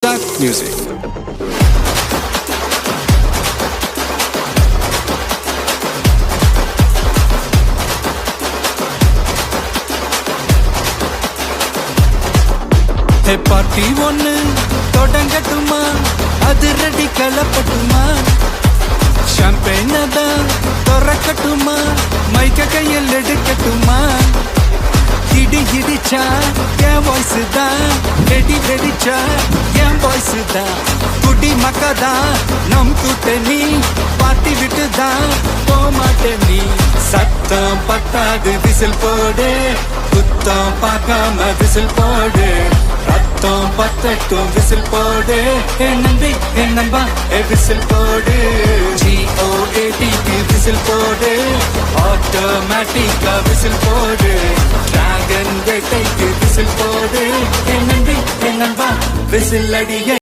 Dark music. Hey party ஒன்னு தொடங்கட்டுமா அதிரடி கலப்பட்டுமா champagne தான் திறக்கட்டுமா மைக்க கையில் எடுக்கட்டுமா இடி இடிச்சா என் வாய்ஸ் தான் வெடி வெடிச்சா என் வாய்ஸ் தான் குடி மக்கதான் நம் கூட்டணி பாட்டி விட்டு தான் போமாட்டேன் நீ சத்தம் பத்தாது விசில் போடு குத்தம் பார்க்காம விசில் போடு ரத்தம் பத்தட்டும் விசில் போடு என் நம்பி என் நம்பா விசில் போடு GOATக்கு விசில் போடு ஆட்டோமேட்டிக்கா விசில் போடு டிராகன் வேட்டைக்கு விசில் போடு என் நம்பி என் நம்பா விசில் அடிய